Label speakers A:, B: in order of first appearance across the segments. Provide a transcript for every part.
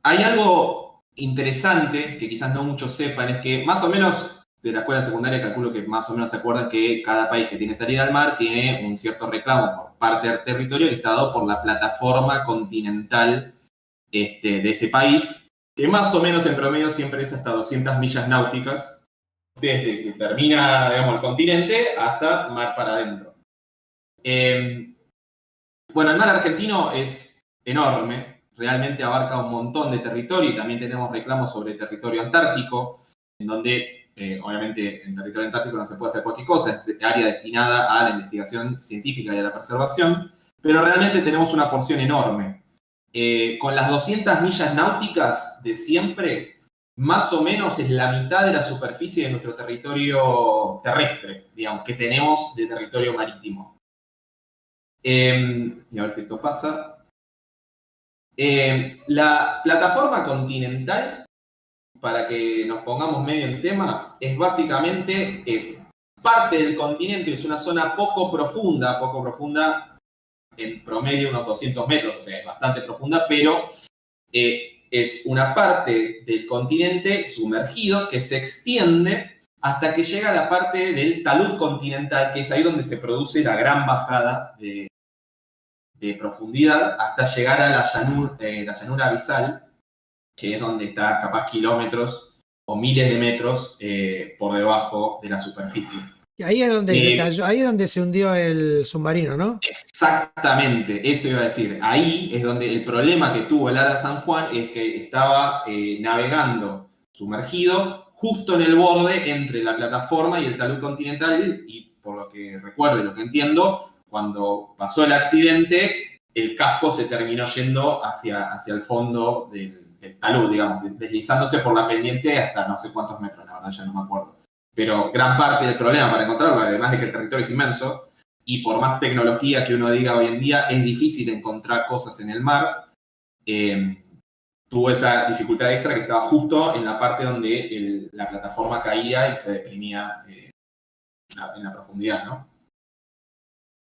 A: hay algo interesante que quizás no muchos sepan, es que más o menos de la escuela secundaria calculo que más o menos se acuerdan que cada país que tiene salida al mar tiene un cierto reclamo por parte del territorio que está dado por la plataforma continental de ese país, que más o menos en promedio siempre es hasta 200 millas náuticas, desde que termina, digamos, el continente hasta mar para adentro. Bueno, el mar argentino es enorme, realmente abarca un montón de territorio y también tenemos reclamos sobre territorio antártico, en donde obviamente en territorio antártico no se puede hacer cualquier cosa, es área destinada a la investigación científica y a la preservación, pero realmente tenemos una porción enorme. Con las 200 millas náuticas de siempre, más o menos es la mitad de la superficie de nuestro territorio terrestre, digamos, que tenemos de territorio marítimo. Y a ver si esto pasa. La plataforma continental, para que nos pongamos medio en tema, es básicamente parte del continente, es una zona poco profunda en promedio unos 200 metros, o sea, es bastante profunda, pero es una parte del continente sumergido que se extiende hasta que llega a la parte del talud continental, que es ahí donde se produce la gran bajada de profundidad hasta llegar a la llanura abisal, que es donde está capaz kilómetros o miles de metros por debajo de la superficie.
B: Y ahí es donde cayó, ahí es donde se hundió el submarino, ¿no?
A: Exactamente, eso iba a decir. Ahí es donde el problema que tuvo el Ara San Juan es que estaba navegando sumergido justo en el borde entre la plataforma y el talud continental, y por lo que recuerdo y lo que entiendo, cuando pasó el accidente, el casco se terminó yendo hacia el fondo del talud, digamos, deslizándose por la pendiente hasta no sé cuántos metros, la verdad ya no me acuerdo. Pero gran parte del problema para encontrarlo, además de que el territorio es inmenso, y por más tecnología que uno diga hoy en día, es difícil encontrar cosas en el mar, tuvo esa dificultad extra que estaba justo en la parte donde la plataforma caía y se deprimía en la profundidad, ¿no?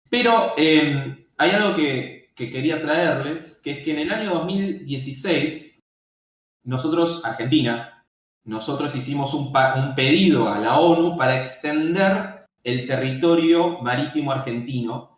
A: Pero hay algo que quería traerles, que es que en el año 2016, nosotros, Argentina, hicimos un pedido a la ONU para extender el territorio marítimo argentino,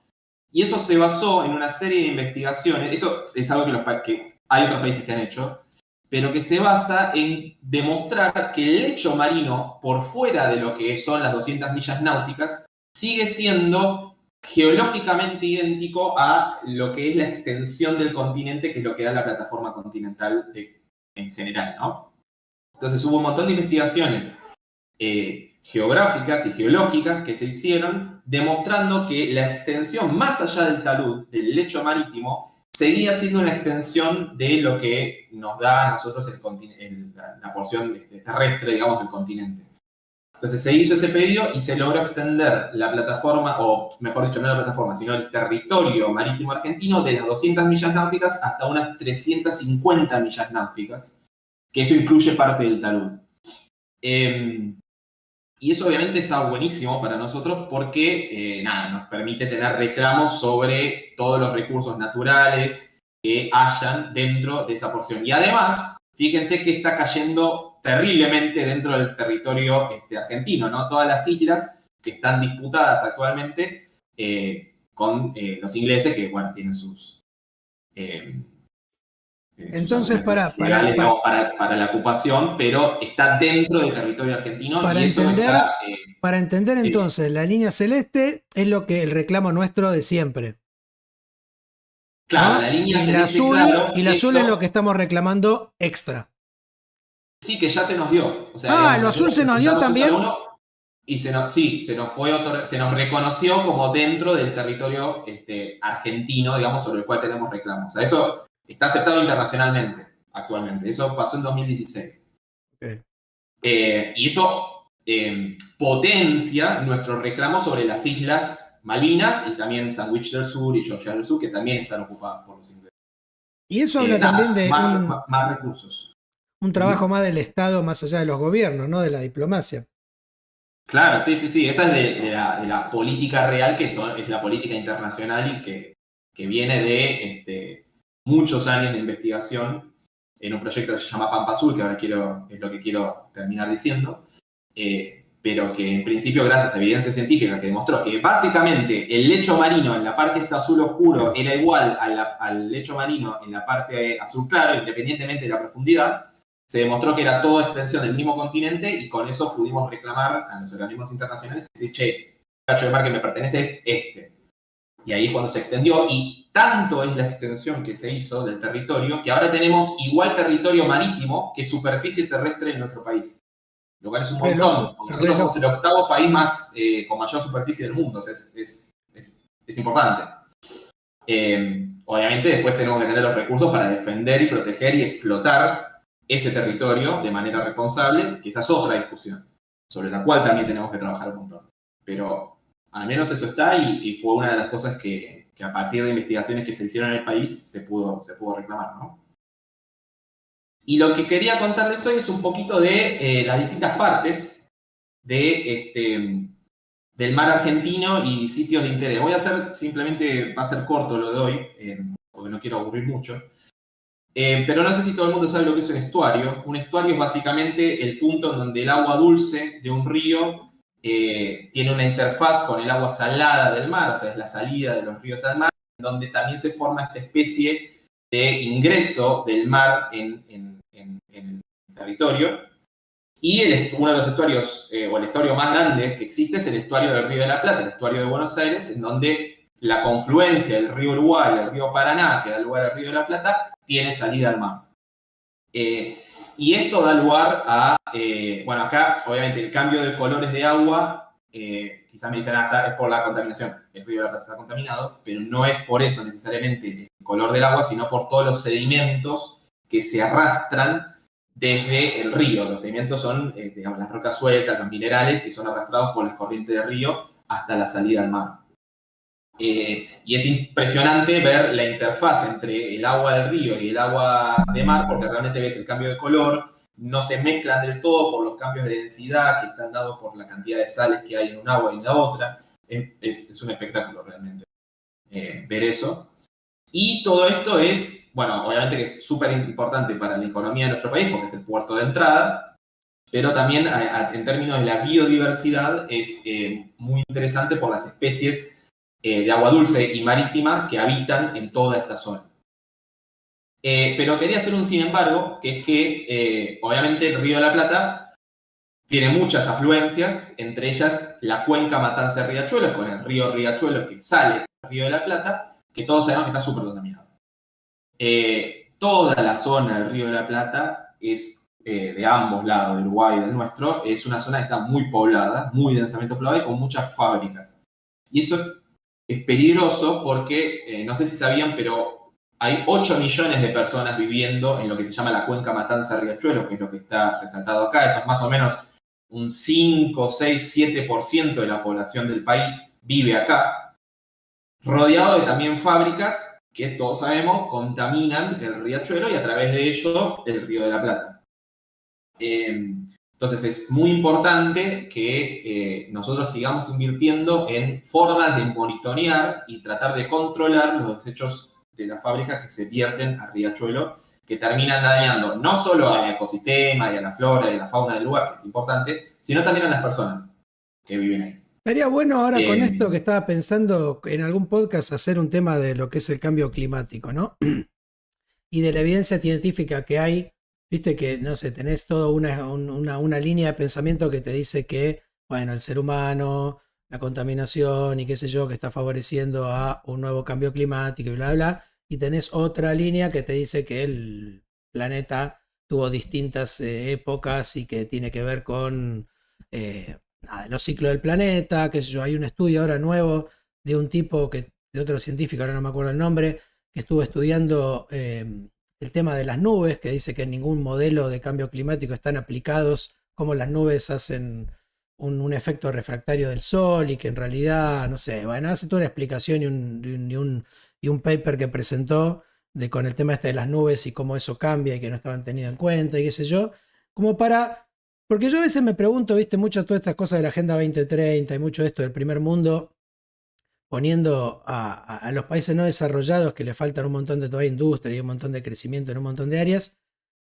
A: y eso se basó en una serie de investigaciones. Esto es algo que hay otros países que han hecho, pero que se basa en demostrar que el lecho marino, por fuera de lo que son las 200 millas náuticas, sigue siendo geológicamente idéntico a lo que es la extensión del continente, que es lo que da la plataforma continental en general, ¿no? Entonces hubo un montón de investigaciones geográficas y geológicas que se hicieron demostrando que la extensión más allá del talud, del lecho marítimo, seguía siendo una extensión de lo que nos da a nosotros la porción terrestre, digamos, del continente. Entonces se hizo ese pedido y se logró extender la plataforma, o mejor dicho, no la plataforma, sino el territorio marítimo argentino de las 200 millas náuticas hasta unas 350 millas náuticas, que eso incluye parte del talud. Y eso obviamente está buenísimo para nosotros porque nos permite tener reclamos sobre todos los recursos naturales que hayan dentro de esa porción. Y además, fíjense que está cayendo terriblemente dentro del territorio argentino, ¿no? Todas las islas que están disputadas actualmente con los ingleses, que, bueno, tienen sus
B: entonces,
A: para la ocupación, pero está dentro del territorio argentino.
B: Para entender entonces, la línea celeste es lo que el reclamo nuestro de siempre.
A: Claro, ¿no? La línea celeste,
B: y la azul es lo que estamos reclamando extra.
A: Sí, que ya se nos dio. O sea,
B: lo azul se nos dio también.
A: Y se nos reconoció como dentro del territorio argentino, digamos, sobre el cual tenemos reclamos. O sea, eso está aceptado internacionalmente actualmente. Eso pasó en 2016.
B: Okay.
A: Y eso potencia nuestro reclamo sobre las islas Malvinas y también Sandwich del Sur y Georgia del Sur, que también están ocupadas por los ingleses.
B: Y eso habla también de
A: más recursos.
B: Un trabajo más del Estado, más allá de los gobiernos, ¿no? De la diplomacia.
A: Claro, sí. Esa es de la política real, que es la política internacional y que viene de muchos años de investigación en un proyecto que se llama Pampa Azul, que ahora es lo que quiero terminar diciendo, pero que en principio, gracias a evidencia científica que demostró que básicamente el lecho marino en la parte esta azul oscuro era igual al lecho marino en la parte azul claro, independientemente de la profundidad, se demostró que era toda extensión del mismo continente y con eso pudimos reclamar a los organismos internacionales y decir, che, el cacho de mar que me pertenece es este. Y ahí es cuando se extendió, y tanto es la extensión que se hizo del territorio que ahora tenemos igual territorio marítimo que superficie terrestre en nuestro país. Lo cual es un montón, porque nosotros somos el octavo país más con mayor superficie del mundo, o sea, es importante. Obviamente después tenemos que tener los recursos para defender y proteger y explotar ese territorio de manera responsable, que esa es otra discusión, sobre la cual también tenemos que trabajar un montón. Pero al menos eso está y fue una de las cosas que a partir de investigaciones que se hicieron en el país se pudo reclamar, ¿no? Y lo que quería contarles hoy es un poquito de las distintas partes del mar argentino y sitios de interés. Voy a hacer, simplemente va a ser corto lo de hoy, porque no quiero aburrir mucho. Pero no sé si todo el mundo sabe lo que es un estuario. Un estuario es básicamente el punto en donde el agua dulce de un río tiene una interfaz con el agua salada del mar, o sea, es la salida de los ríos al mar, donde también se forma esta especie de ingreso del mar en el territorio. Y uno de los estuarios, o el estuario más grande que existe, es el estuario del Río de la Plata, el estuario de Buenos Aires, en donde la confluencia del río Uruguay y el río Paraná, que da lugar al Río de la Plata, tiene salida al mar. Y esto da lugar a, bueno, acá obviamente el cambio de colores de agua, quizás me dicen, es por la contaminación, el Río de la Plata está contaminado, pero no es por eso necesariamente el color del agua, sino por todos los sedimentos que se arrastran desde el río. Los sedimentos son, digamos, las rocas sueltas, los minerales que son arrastrados por las corrientes del río hasta la salida al mar. Y es impresionante ver la interfaz entre el agua del río y el agua de mar, porque realmente ves el cambio de color, no se mezclan del todo por los cambios de densidad que están dados por la cantidad de sales que hay en un agua y en la otra. Es un espectáculo realmente ver eso. Y todo esto es, bueno, obviamente que es súper importante para la economía de nuestro país, porque es el puerto de entrada, pero también en términos de la biodiversidad es muy interesante por las especies de agua dulce y marítima que habitan en toda esta zona. Pero quería hacer un sin embargo, que es que obviamente el Río de la Plata tiene muchas afluencias, entre ellas la cuenca Matanza-Riachuelo, con el río Riachuelo que sale del Río de la Plata, que todos sabemos que está súper contaminado. Toda la zona del Río de la Plata es, de ambos lados, del Uruguay y del nuestro, es una zona que está muy poblada, muy densamente poblada y con muchas fábricas. Y eso es peligroso porque, no sé si sabían, pero hay 8 millones de personas viviendo en lo que se llama la cuenca Matanza-Riachuelo, que es lo que está resaltado acá. Eso es más o menos un 5, 6, 7% de la población del país vive acá, rodeado de también fábricas que todos sabemos contaminan el riachuelo y a través de ello el Río de la Plata. Entonces es muy importante que nosotros sigamos invirtiendo en formas de monitorear y tratar de controlar los desechos de las fábricas que se vierten al riachuelo, que terminan dañando no solo al ecosistema y a la flora y a la fauna del lugar, que es importante, sino también a las personas que viven ahí.
B: Estaría bueno ahora con esto que estaba pensando en algún podcast hacer un tema de lo que es el cambio climático, ¿no? Y de la evidencia científica que hay, viste que, no sé, tenés toda una línea de pensamiento que te dice que, bueno, el ser humano, la contaminación y qué sé yo, que está favoreciendo a un nuevo cambio climático y bla, bla, y tenés otra línea que te dice que el planeta tuvo distintas épocas y que tiene que ver con los ciclos del planeta, qué sé yo. Hay un estudio ahora nuevo de un tipo, de otro científico, ahora no me acuerdo el nombre, que estuvo estudiando el tema de las nubes, que dice que en ningún modelo de cambio climático están aplicados cómo las nubes hacen un efecto refractario del sol y que en realidad, no sé, bueno, hace toda una explicación y un paper que presentó con el tema este de las nubes y cómo eso cambia y que no estaban tenidos en cuenta y qué sé yo, como para... Porque yo a veces me pregunto, viste, mucho todas estas cosas de la Agenda 2030 y mucho de esto del primer mundo, poniendo a los países no desarrollados que le faltan un montón de todavía industria y un montón de crecimiento en un montón de áreas,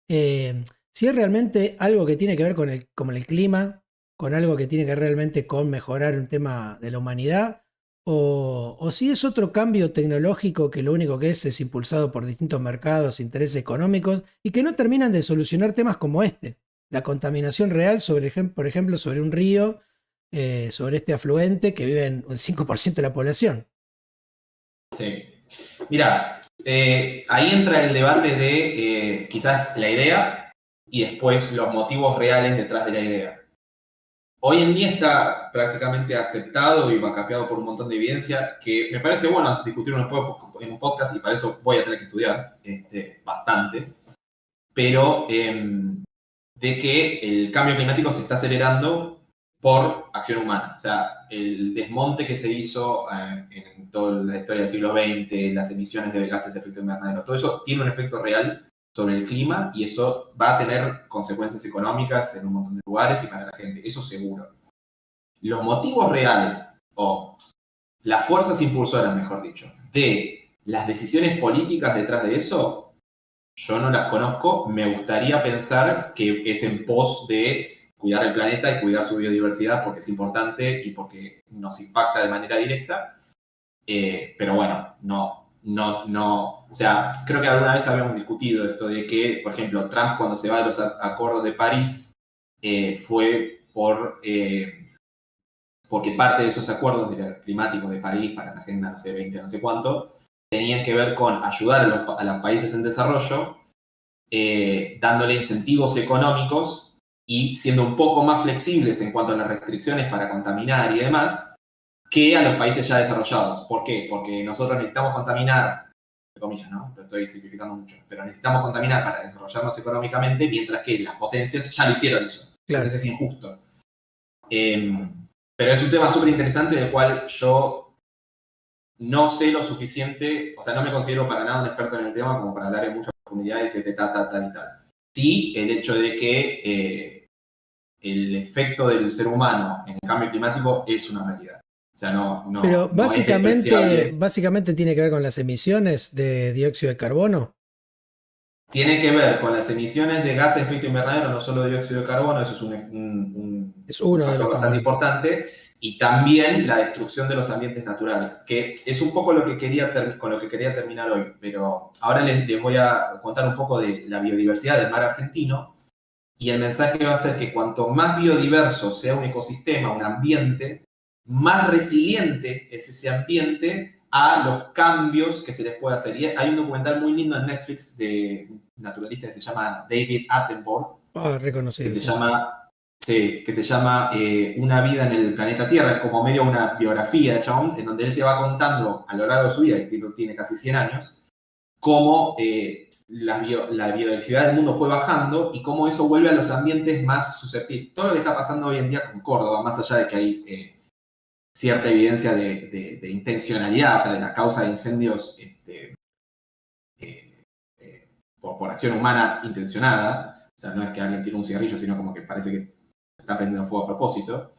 B: si es realmente algo que tiene que ver con el clima, con algo que tiene que ver realmente con mejorar un tema de la humanidad, o si es otro cambio tecnológico que lo único que es impulsado por distintos mercados, intereses económicos, y que no terminan de solucionar temas como este. La contaminación real, por ejemplo, sobre un río, sobre este afluente que vive en el 5% de la población.
A: Sí. Mira, ahí entra el debate de quizás la idea y después los motivos reales detrás de la idea. Hoy en día está prácticamente aceptado y vacapeado por un montón de evidencia que me parece bueno discutir en un podcast y para eso voy a tener que estudiar bastante, pero de que el cambio climático se está acelerando por acción humana. O sea, el desmonte que se hizo en toda la historia del siglo XX, las emisiones de gases de efecto invernadero, todo eso tiene un efecto real sobre el clima y eso va a tener consecuencias económicas en un montón de lugares y para la gente, eso seguro. Los motivos reales, o las fuerzas impulsoras, mejor dicho, de las decisiones políticas detrás de eso, yo no las conozco. Me gustaría pensar que es en pos de cuidar el planeta y cuidar su biodiversidad porque es importante y porque nos impacta de manera directa. Pero bueno, no. O sea, creo que alguna vez habíamos discutido esto de que, por ejemplo, Trump cuando se va de los acuerdos de París fue porque parte de esos acuerdos climáticos de París para la Agenda, no sé, 20, no sé cuánto, tenían que ver con ayudar a los países en desarrollo, dándole incentivos económicos y siendo un poco más flexibles en cuanto a las restricciones para contaminar y demás, que a los países ya desarrollados. ¿Por qué? Porque nosotros necesitamos contaminar, entre comillas, ¿no? Lo estoy simplificando mucho, pero necesitamos contaminar para desarrollarnos económicamente, mientras que las potencias ya lo hicieron eso.
B: Claro.
A: Entonces es injusto. Pero es un tema súper interesante del cual yo no sé lo suficiente, o sea, no me considero para nada un experto en el tema como para hablar en mucha profundidad y decirte tal y tal. Sí, el hecho de que el efecto del ser humano en el cambio climático es una realidad. O sea,
B: Pero
A: no es despreciable.
B: básicamente tiene que ver con las emisiones de dióxido de carbono.
A: Tiene que ver con las emisiones de gases de efecto invernadero, no solo dióxido de carbono, eso es un
B: uno de
A: factor
B: los
A: bastante importante, y también la destrucción de los ambientes naturales, que es un poco lo que con lo que quería terminar hoy, pero ahora les voy a contar un poco de la biodiversidad del mar argentino, y el mensaje va a ser que cuanto más biodiverso sea un ecosistema, un ambiente, más resiliente es ese ambiente a los cambios que se les puede hacer. Y hay un documental muy lindo en Netflix de un naturalista que se llama David Attenborough,
B: Reconocido,
A: que se
B: sí.
A: llama, sí, que se llama Una vida en el planeta Tierra. Es como medio una biografía de chabón, en donde él te va contando a lo largo de su vida, que tiene casi 100 años, cómo la biodiversidad del mundo fue bajando y cómo eso vuelve a los ambientes más susceptibles. Todo lo que está pasando hoy en día con Córdoba, más allá de que hay cierta evidencia de intencionalidad, o sea, de la causa de incendios por acción humana intencionada, o sea, no es que alguien tire un cigarrillo, sino como que parece que está prendiendo fuego a propósito.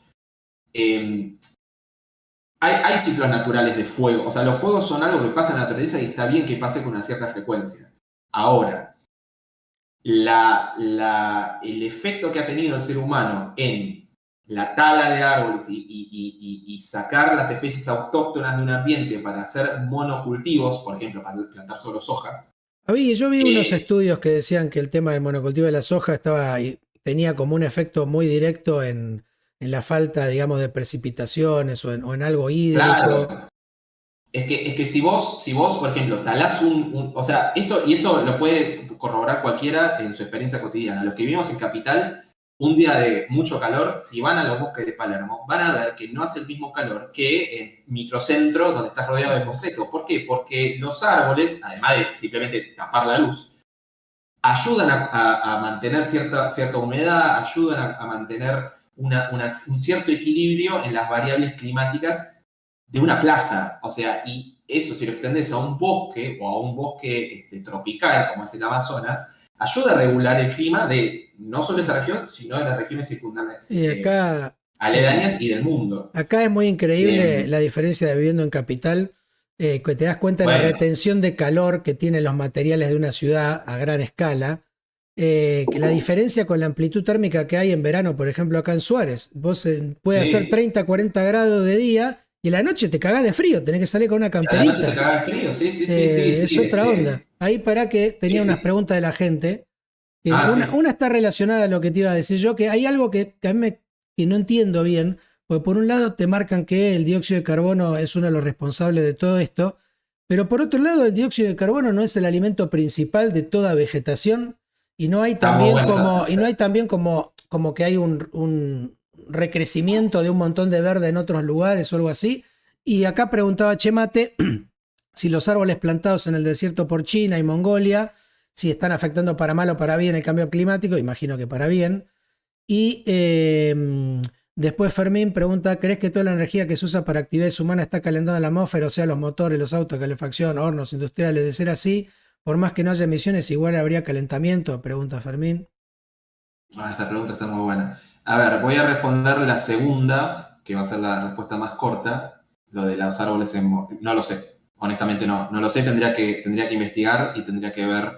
A: Hay ciclos naturales de fuego, o sea, los fuegos son algo que pasa en la naturaleza y está bien que pase con una cierta frecuencia. Ahora, el efecto que ha tenido el ser humano en la tala de árboles y sacar las especies autóctonas de un ambiente para hacer monocultivos, por ejemplo, para plantar solo soja.
B: Yo vi unos estudios que decían que el tema del monocultivo de la soja tenía como un efecto muy directo en la falta, digamos, de precipitaciones o en algo hídrico.
A: Claro. Es que si vos, por ejemplo, talás o sea, esto lo puede corroborar cualquiera en su experiencia cotidiana. Los que vivimos en Capital, un día de mucho calor, si van a los bosques de Palermo, van a ver que no hace el mismo calor que en microcentro donde estás rodeado de concreto. ¿Por qué? Porque los árboles, además de simplemente tapar la luz, ayudan a mantener cierta humedad, ayudan a mantener un cierto equilibrio en las variables climáticas de una plaza. O sea, y eso si lo extendes a un bosque o a un bosque tropical como es el Amazonas, ayuda a regular el clima de no solo esa región, sino de las regiones circundantes, aledañas y del mundo.
B: Acá es muy increíble la diferencia de viviendo en capital, que te das cuenta de la retención de calor que tienen los materiales de una ciudad a gran escala. que la diferencia con la amplitud térmica que hay en verano, por ejemplo, acá en Suárez, vos puede hacer 30, 40 grados de día y en la noche te cagás de frío, tenés que salir con una
A: A la noche te
B: camperita.
A: caga el frío, sí.
B: Es otra onda. Ahí para que tenía unas
A: Sí.
B: preguntas de la gente.
A: Sí.
B: Una está relacionada a lo que te iba a decir yo, que hay algo que a mí que no entiendo bien, porque por un lado te marcan que el dióxido de carbono es uno de los responsables de todo esto, pero por otro lado el dióxido de carbono no es el alimento principal de toda vegetación y no hay
A: Está muy
B: también
A: bueno.
B: como que hay un recrecimiento de un montón de verde en otros lugares o algo así. Y acá preguntaba Chemate si los árboles plantados en el desierto por China y Mongolia, si están afectando para mal o para bien el cambio climático, imagino que para bien. Y después Fermín pregunta, ¿crees que toda la energía que se usa para actividades humanas está calentando la atmósfera? O sea, los motores, los autos, calefacción, hornos industriales, de ser así, por más que no haya emisiones, igual habría calentamiento, pregunta Fermín.
A: Esa pregunta está muy buena. A ver, voy a responder la segunda, que va a ser la respuesta más corta, lo de los árboles no lo sé, honestamente no lo sé, tendría que investigar y tendría que ver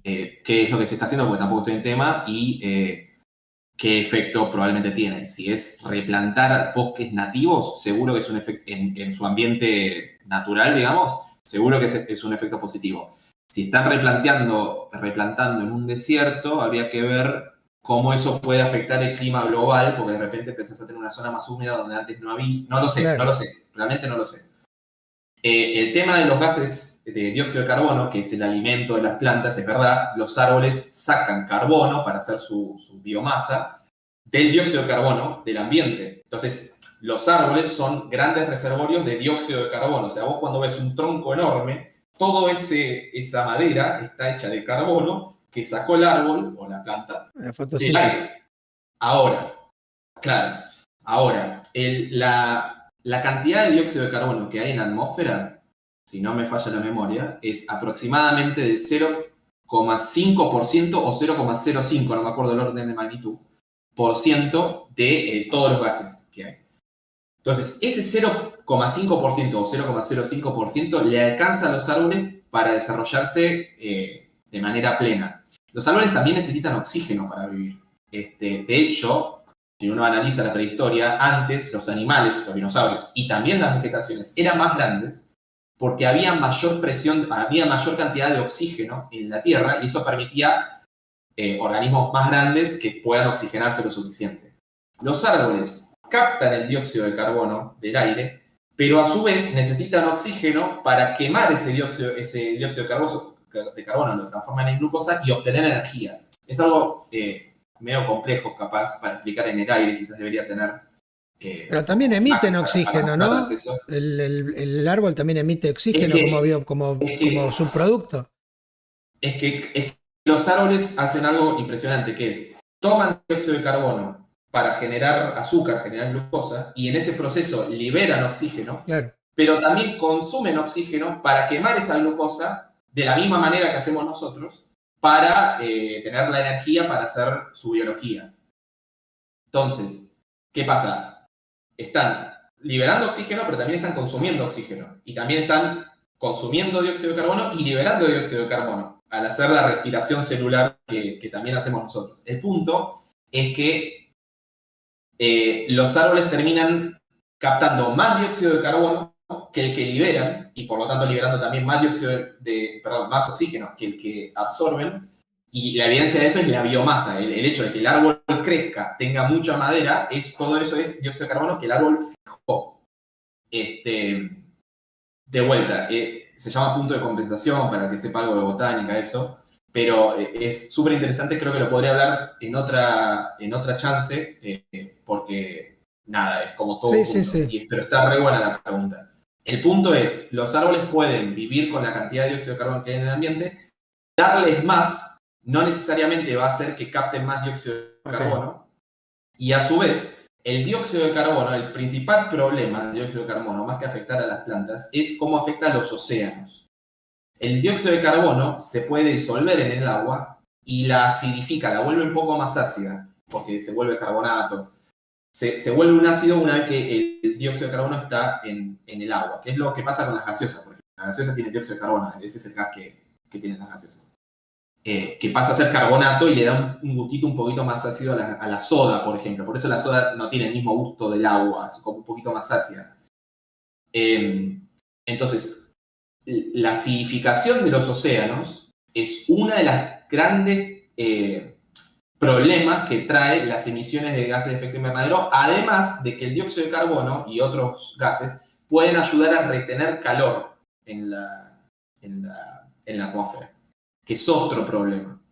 A: qué es lo que se está haciendo, porque tampoco estoy en tema, y qué efecto probablemente tiene. Si es replantar bosques nativos, seguro que es un efecto, en su ambiente natural, digamos, seguro que es un efecto positivo. Si están replantando en un desierto, habría que ver cómo eso puede afectar el clima global, porque de repente empezás a tener una zona más húmeda donde antes no había. No lo sé,
B: Claro.
A: realmente no lo sé. El tema de los gases de dióxido de carbono, que es el alimento de las plantas, es verdad, los árboles sacan carbono para hacer su biomasa del dióxido de carbono del ambiente. Entonces, los árboles son grandes reservorios de dióxido de carbono. O sea, vos cuando ves un tronco enorme, toda esa madera está hecha de carbono que sacó el árbol o la planta
B: La
A: del
B: fotosíntesis.
A: aire. Ahora, claro, ahora, la cantidad de dióxido de carbono que hay en la atmósfera, si no me falla la memoria, es aproximadamente del 0,5% o 0,05, no me acuerdo el orden de magnitud, por ciento de todos los gases que hay. Entonces, ese 0,5% o 0,05% le alcanza a los árboles para desarrollarse de manera plena. Los árboles también necesitan oxígeno para vivir. De hecho, si uno analiza la prehistoria, antes los animales, los dinosaurios y también las vegetaciones eran más grandes porque había mayor presión, había mayor cantidad de oxígeno en la Tierra y eso permitía organismos más grandes que puedan oxigenarse lo suficiente. Los árboles captan el dióxido de carbono del aire, pero a su vez necesitan oxígeno para quemar ese dióxido de carbono, lo transforman en glucosa y obtener energía. Es algo medio complejo, capaz, para explicar en el aire, quizás debería tener
B: Pero
A: un
B: también
A: poco de
B: emiten
A: imagen para
B: oxígeno,
A: mostrarles
B: ¿no?
A: eso.
B: El árbol también emite
A: Es
B: oxígeno
A: que, es
B: como
A: que
B: subproducto.
A: es que los árboles hacen algo impresionante, que es, toman dióxido de carbono para generar azúcar, generar glucosa, y en ese proceso liberan oxígeno,
B: Claro.
A: pero también consumen oxígeno para quemar esa glucosa de la misma manera que hacemos nosotros, para tener la energía para hacer su biología. Entonces, ¿qué pasa? Están liberando oxígeno, pero también están consumiendo oxígeno. Y también están consumiendo dióxido de carbono y liberando dióxido de carbono al hacer la respiración celular que también hacemos nosotros. El punto es que los árboles terminan captando más dióxido de carbono que el que liberan, y por lo tanto liberando también más más oxígeno que el que absorben, y la evidencia de eso es la biomasa, el hecho de que el árbol crezca, tenga mucha madera, todo eso es dióxido de carbono que el árbol fijó. De vuelta, se llama punto de compensación, para que sepa algo de botánica, eso, pero es súper interesante, creo que lo podría hablar en otra chance, porque nada, es como todo
B: Sí, sí,
A: junto,
B: sí.
A: pero está re buena la pregunta. El punto es, los árboles pueden vivir con la cantidad de dióxido de carbono que hay en el ambiente, darles más no necesariamente va a hacer que capten más dióxido de
B: Ok.
A: carbono, y a su vez, el dióxido de carbono, el principal problema del dióxido de carbono, más que afectar a las plantas, es cómo afecta a los océanos. El dióxido de carbono se puede disolver en el agua y la acidifica, la vuelve un poco más ácida, porque se vuelve carbonato. Se vuelve un ácido una vez que el dióxido de carbono está en el agua, que es lo que pasa con las gaseosas, por ejemplo. Las gaseosas tienen dióxido de carbono, ese es el gas que tienen las gaseosas. que pasa a ser carbonato y le da un gustito un poquito más ácido a la soda, por ejemplo. Por eso la soda no tiene el mismo gusto del agua, es como un poquito más ácida. Entonces, la acidificación de los océanos es una de las grandes problemas que trae las emisiones de gases de efecto invernadero, además de que el dióxido de carbono y otros gases pueden ayudar a retener calor en la atmósfera, que es otro problema.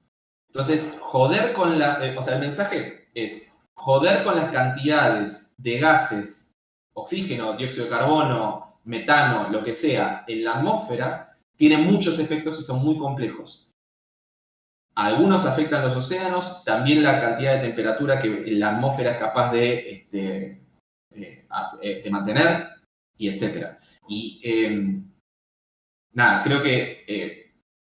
A: Entonces, joder con o sea, el mensaje es joder con las cantidades de gases, oxígeno, dióxido de carbono, metano, lo que sea, en la atmósfera, tiene muchos efectos y son muy complejos. Algunos afectan los océanos, también la cantidad de temperatura que la atmósfera es capaz de mantener, y etc. Y nada, creo que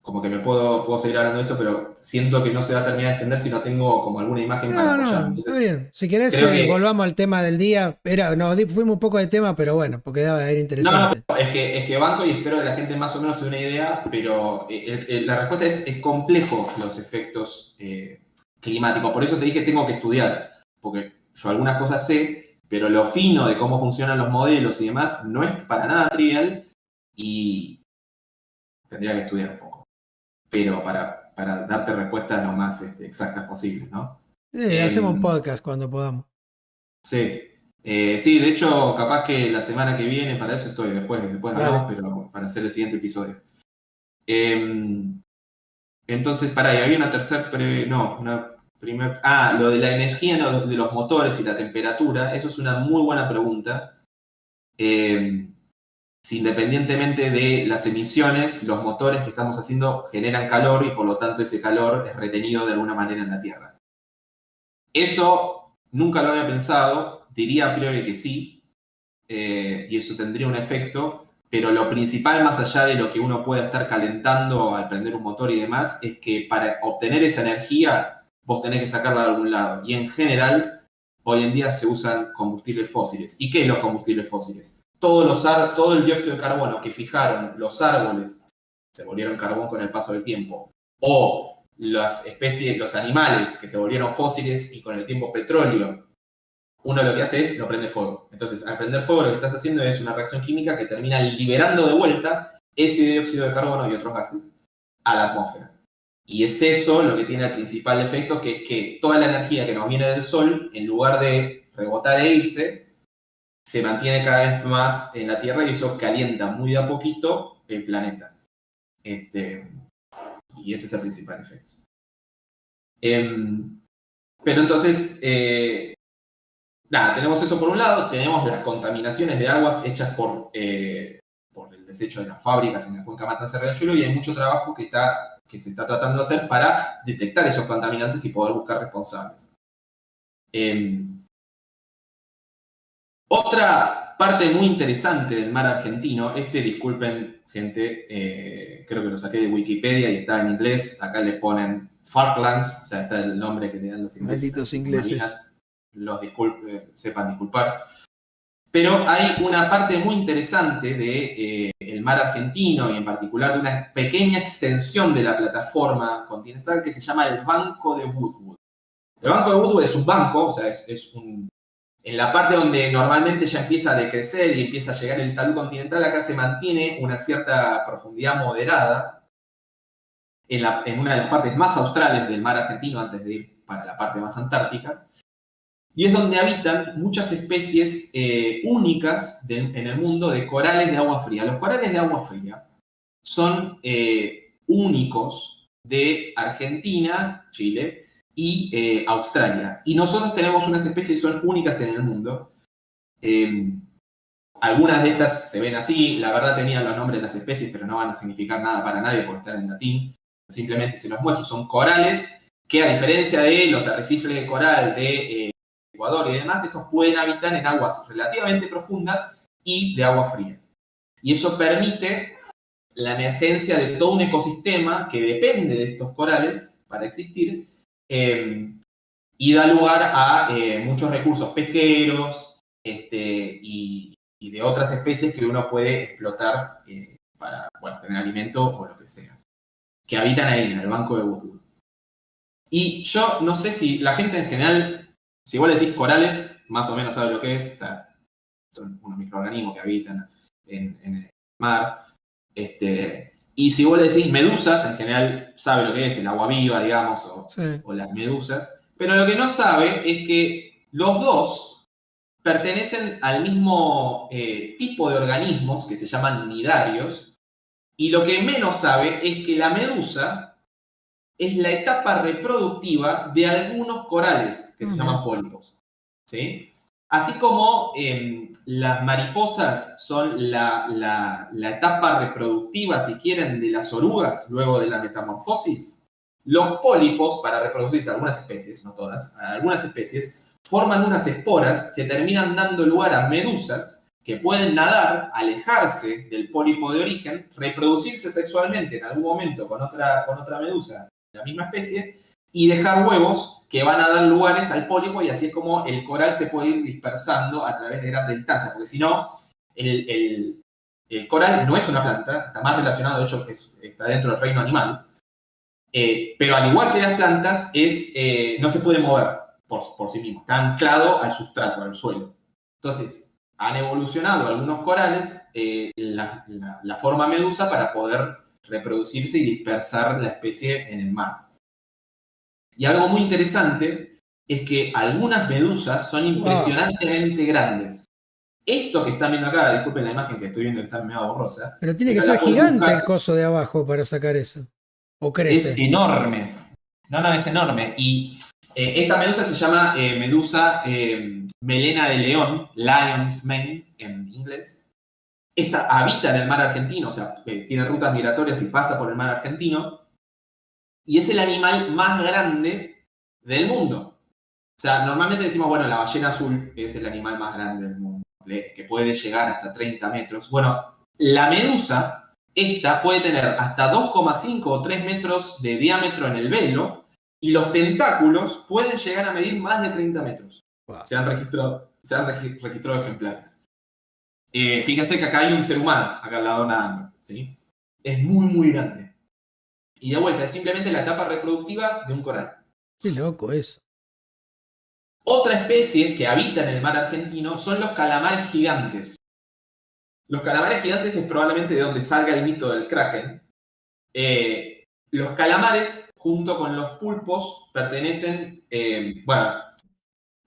A: como que puedo seguir hablando de esto, pero siento que no se va a terminar de extender si no tengo como alguna imagen para apoyar.
B: No,
A: Entonces,
B: está bien. Si querés,
A: creo que
B: volvamos al tema del día. Fuimos un poco de tema, pero bueno, porque era interesante.
A: no, es que banco y espero que la gente más o menos se dé una idea, pero la respuesta es complejo los efectos climáticos. Por eso te dije tengo que estudiar, porque yo algunas cosas sé, pero lo fino de cómo funcionan los modelos y demás no es para nada trivial y tendría que estudiar un poco. Pero para darte respuestas lo más exactas posibles, ¿no?
B: Hacemos un podcast cuando podamos.
A: Sí. Sí, de hecho, capaz que la semana que viene, para eso estoy, después hablamos, pero para hacer el siguiente episodio. Entonces, pará, y había una lo de la energía de los motores y la temperatura, eso es una muy buena pregunta. Si independientemente de las emisiones, los motores que estamos haciendo generan calor y por lo tanto ese calor es retenido de alguna manera en la Tierra. Eso nunca lo había pensado, diría a priori que sí, y eso tendría un efecto, pero lo principal, más allá de lo que uno pueda estar calentando al prender un motor y demás, es que para obtener esa energía vos tenés que sacarla de algún lado. Y en general, hoy en día se usan combustibles fósiles. ¿Y qué es los combustibles fósiles? Todo el dióxido de carbono que fijaron los árboles se volvieron carbón con el paso del tiempo, o las especies, los animales que se volvieron fósiles y con el tiempo petróleo, uno lo que hace es lo prende fuego. Entonces, al prender fuego lo que estás haciendo es una reacción química que termina liberando de vuelta ese dióxido de carbono y otros gases a la atmósfera. Y es eso lo que tiene el principal efecto, que es que toda la energía que nos viene del Sol, en lugar de rebotar e irse, se mantiene cada vez más en la Tierra y eso calienta muy de a poquito el planeta. Y ese es el principal efecto. Pero entonces, nada, tenemos eso por un lado, tenemos las contaminaciones de aguas hechas por el desecho de las fábricas en la cuenca Matanza-Riachuelo, y hay mucho trabajo que se está tratando de hacer para detectar esos contaminantes y poder buscar responsables. Otra parte muy interesante del mar argentino, disculpen gente, creo que lo saqué de Wikipedia y está en inglés, acá le ponen Falklands, o sea, está el nombre que le dan los ingleses.
B: Malditos ingleses.
A: Sepan disculpar. Pero hay una parte muy interesante del mar argentino y en particular de una pequeña extensión de la plataforma continental que se llama el Banco de Woodward. El Banco de Woodward es un banco, o sea, en la parte donde normalmente ya empieza a decrecer y empieza a llegar el talud continental, acá se mantiene una cierta profundidad moderada en una de las partes más australes del mar argentino antes de ir para la parte más antártica. Y es donde habitan muchas especies únicas en el mundo de corales de agua fría. Los corales de agua fría son únicos de Argentina, Chile y Australia. Y nosotros tenemos unas especies que son únicas en el mundo. Algunas de estas se ven así, la verdad tenían los nombres de las especies, pero no van a significar nada para nadie por estar en latín. Simplemente se los muestro, son corales que, a diferencia de los arrecifes de coral de Ecuador y demás, estos pueden habitar en aguas relativamente profundas y de agua fría. Y eso permite la emergencia de todo un ecosistema que depende de estos corales para existir, y da lugar a muchos recursos pesqueros y de otras especies que uno puede explotar para tener alimento o lo que sea. que habitan ahí, en el banco de Woodward. Y yo no sé si la gente en general, si vos le decís corales, más o menos sabe lo que es, o sea, son unos microorganismos que habitan en el mar. Y si vos le decís medusas, en general sabe lo que es, el agua viva, digamos, o las medusas. Pero lo que no sabe es que los dos pertenecen al mismo tipo de organismos que se llaman nidarios. Y lo que menos sabe es que la medusa es la etapa reproductiva de algunos corales que se llaman pólipos. ¿Sí? Así como las mariposas son la etapa reproductiva, si quieren, de las orugas luego de la metamorfosis, los pólipos, para reproducirse algunas especies, no todas, algunas especies, forman unas esporas que terminan dando lugar a medusas que pueden nadar, alejarse del pólipo de origen, reproducirse sexualmente en algún momento con otra medusa de la misma especie y dejar huevos que van a dar lugares al pólipo, y así es como el coral se puede ir dispersando a través de grandes distancias, porque si no, el coral no es una planta, está más relacionado, de hecho, está dentro del reino animal, pero al igual que las plantas, no se puede mover por sí mismo, está anclado al sustrato, al suelo. Entonces, han evolucionado algunos corales la forma medusa para poder reproducirse y dispersar la especie en el mar. Y algo muy interesante es que algunas medusas son impresionantemente grandes. Esto que están viendo acá, disculpen la imagen que estoy viendo que está medio borrosa.
B: Pero tiene que ser gigante el coso de abajo para sacar eso. ¿O crece?
A: Es enorme. No, es enorme. Y esta medusa se llama medusa melena de león, lion's mane en inglés. Esta habita en el mar argentino, o sea, tiene rutas migratorias y pasa por el mar argentino. Y es el animal más grande del mundo. O sea, normalmente decimos, bueno, la ballena azul es el animal más grande del mundo, que puede llegar hasta 30 metros. Bueno, la medusa, esta puede tener hasta 2,5 o 3 metros de diámetro en el velo, y los tentáculos pueden llegar a medir más de 30 metros. Wow. Se han registrado ejemplares. Fíjense que acá hay un ser humano, acá al lado nadando, ¿sí? Es muy, muy grande. Y de vuelta, es simplemente la etapa reproductiva de un coral.
B: Qué loco eso.
A: Otra especie que habita en el mar argentino son los calamares gigantes. Los calamares gigantes es probablemente de donde salga el mito del kraken. Los calamares, junto con los pulpos, pertenecen,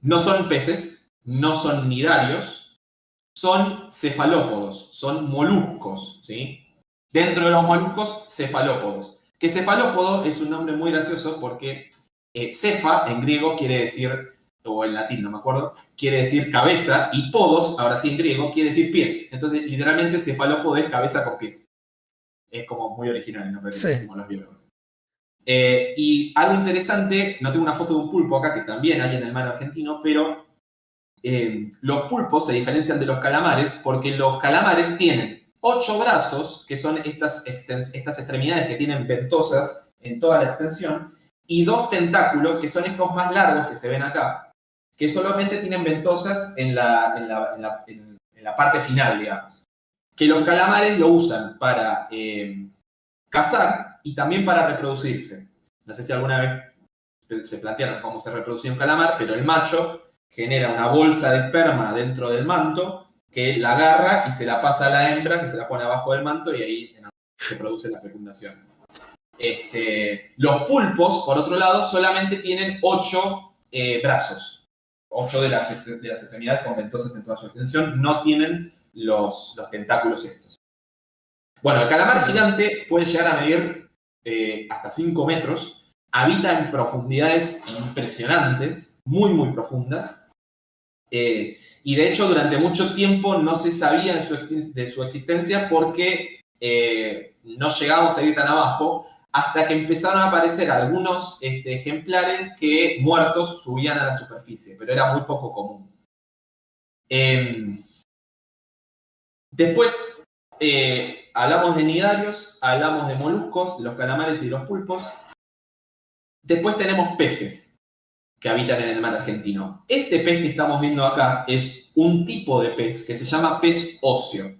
A: no son peces, no son nidarios, son cefalópodos, son moluscos, ¿sí? Dentro de los moluscos, cefalópodos. Que cefalópodo es un nombre muy gracioso porque cefa en griego quiere decir, o en latín no me acuerdo, quiere decir cabeza, y podos, ahora sí en griego, quiere decir pies. Entonces, literalmente, cefalópodo es cabeza con pies. Es como muy original el nombre que decimos los biólogos. Y algo interesante, no tengo una foto de un pulpo acá, que también hay en el mar argentino, pero los pulpos se diferencian de los calamares porque los calamares tienen 8 brazos, que son estas extremidades que tienen ventosas en toda la extensión, y 2 tentáculos, que son estos más largos que se ven acá, que solamente tienen ventosas en la parte final, digamos. Que los calamares lo usan para cazar y también para reproducirse. No sé si alguna vez se plantearon cómo se reproducía un calamar, pero el macho genera una bolsa de esperma dentro del manto que la agarra y se la pasa a la hembra, que se la pone abajo del manto, y ahí se produce la fecundación. Los pulpos, por otro lado, solamente tienen 8 brazos. 8 de las extremidades con ventosas en toda su extensión no tienen los tentáculos estos. Bueno, el calamar gigante puede llegar a medir hasta 5 metros, habita en profundidades impresionantes, muy, muy profundas, y de hecho durante mucho tiempo no se sabía de su existencia porque no llegamos a ir tan abajo, hasta que empezaron a aparecer algunos ejemplares que muertos subían a la superficie, pero era muy poco común. Después hablamos de nidarios, hablamos de moluscos, los calamares y los pulpos. Después tenemos peces que habitan en el mar argentino. Este pez que estamos viendo acá es un tipo de pez que se llama pez óseo.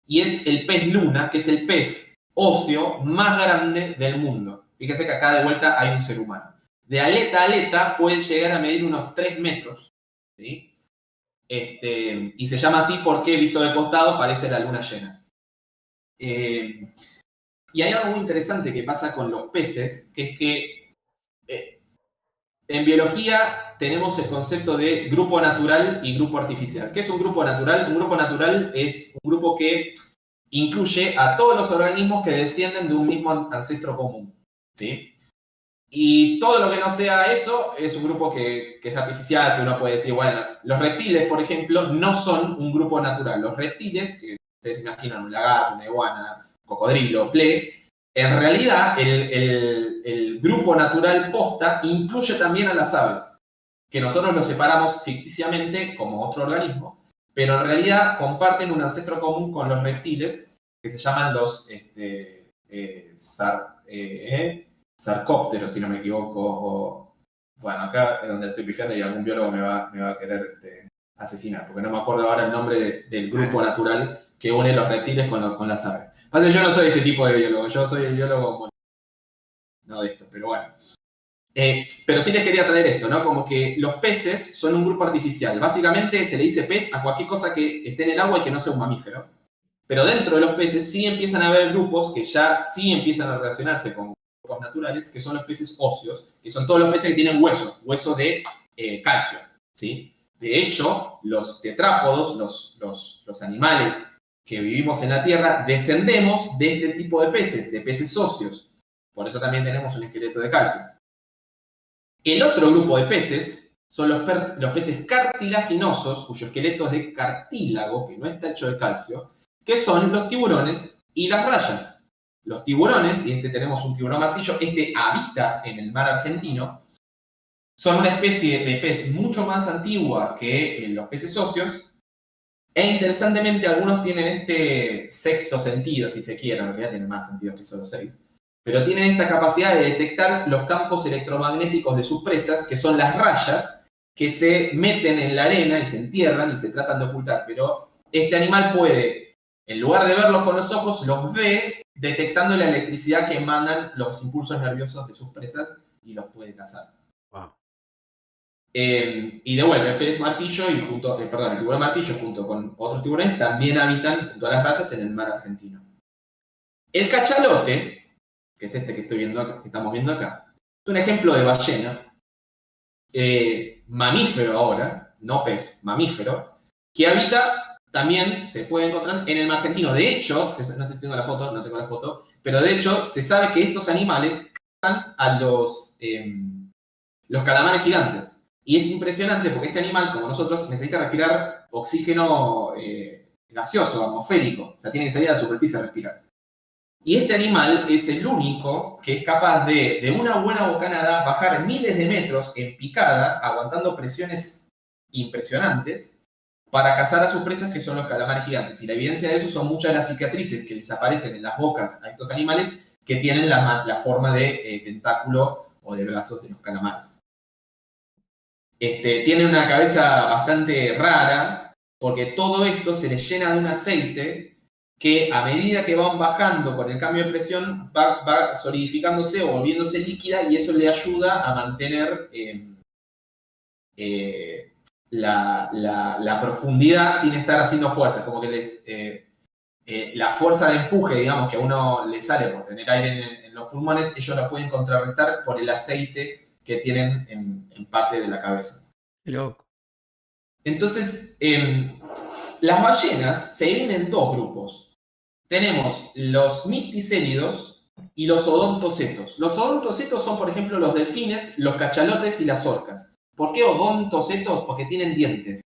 A: Y es el pez luna, que es el pez óseo más grande del mundo. Fíjense que acá de vuelta hay un ser humano. De aleta a aleta puede llegar a medir unos 3 metros, ¿sí? Y se llama así porque, visto de costado, parece la luna llena. Y hay algo muy interesante que pasa con los peces, que es que en biología tenemos el concepto de grupo natural y grupo artificial. ¿Qué es un grupo natural? Un grupo natural es un grupo que incluye a todos los organismos que descienden de un mismo ancestro común, ¿sí? Y todo lo que no sea eso es un grupo que es artificial, que uno puede decir, bueno, los reptiles, por ejemplo, no son un grupo natural. Los reptiles, que ustedes imaginan un lagarto, una iguana, cocodrilo, ple, en realidad el grupo natural posta incluye también a las aves, que nosotros los separamos ficticiamente como otro organismo, pero en realidad comparten un ancestro común con los reptiles, que se llaman los sarcópteros, si no me equivoco. O, bueno, acá es donde estoy pifiando y algún biólogo me va a querer asesinar, porque no me acuerdo ahora el nombre del grupo natural que une los reptiles con las aves. Yo no soy este tipo de biólogo, yo soy el biólogo no de esto, pero bueno. Pero sí les quería traer esto, ¿no? Como que los peces son un grupo artificial. Básicamente se le dice pez a cualquier cosa que esté en el agua y que no sea un mamífero. Pero dentro de los peces sí empiezan a haber grupos que ya sí empiezan a relacionarse con grupos naturales, que son los peces óseos, que son todos los peces que tienen hueso de calcio, ¿sí? De hecho, los tetrápodos, los animales que vivimos en la Tierra, descendemos de este tipo de peces óseos. Por eso también tenemos un esqueleto de calcio. El otro grupo de peces son los peces cartilaginosos, cuyo esqueleto es de cartílago, que no está hecho de calcio, que son los tiburones y las rayas. Los tiburones, y tenemos un tiburón martillo, habita en el mar argentino, son una especie de pez mucho más antigua que los peces óseos, e interesantemente algunos tienen este sexto sentido, si se quiere, en realidad tienen más sentidos que solo 6, pero tienen esta capacidad de detectar los campos electromagnéticos de sus presas, que son las rayas, que se meten en la arena y se entierran y se tratan de ocultar. Pero este animal puede, en lugar de verlos con los ojos, los ve detectando la electricidad que emanan los impulsos nerviosos de sus presas y los puede cazar. Wow. Y de vuelta, el pez martillo el tiburón martillo junto con otros tiburones también habitan junto a las rayas en el mar argentino. El cachalote, que es este que estamos viendo acá, es un ejemplo de ballena, mamífero ahora, no pez, mamífero, que habita también, se puede encontrar en el mar argentino. De hecho, no sé si tengo la foto, no tengo la foto, pero de hecho se sabe que estos animales cazan a los calamares gigantes. Y es impresionante porque este animal, como nosotros, necesita respirar oxígeno gaseoso, atmosférico, o sea, tiene que salir a la superficie a respirar. Y este animal es el único que es capaz de una buena bocanada bajar miles de metros en picada, aguantando presiones impresionantes, para cazar a sus presas, que son los calamares gigantes. Y la evidencia de eso son muchas de las cicatrices que les aparecen en las bocas a estos animales que tienen la forma de tentáculo o de brazos de los calamares. Tiene una cabeza bastante rara, porque todo esto se les llena de un aceite que a medida que van bajando con el cambio de presión va solidificándose o volviéndose líquida, y eso le ayuda a mantener la profundidad sin estar haciendo fuerza. Como que la fuerza de empuje, digamos, que a uno le sale por tener aire en los pulmones, ellos la pueden contrarrestar por el aceite que tienen en parte de la cabeza.
B: Loco.
A: Entonces, las ballenas se dividen en dos grupos. Tenemos los misticélidos y los odontocetos. Los odontocetos son, por ejemplo, los delfines, los cachalotes y las orcas. ¿Por qué odontocetos? Porque tienen dientes,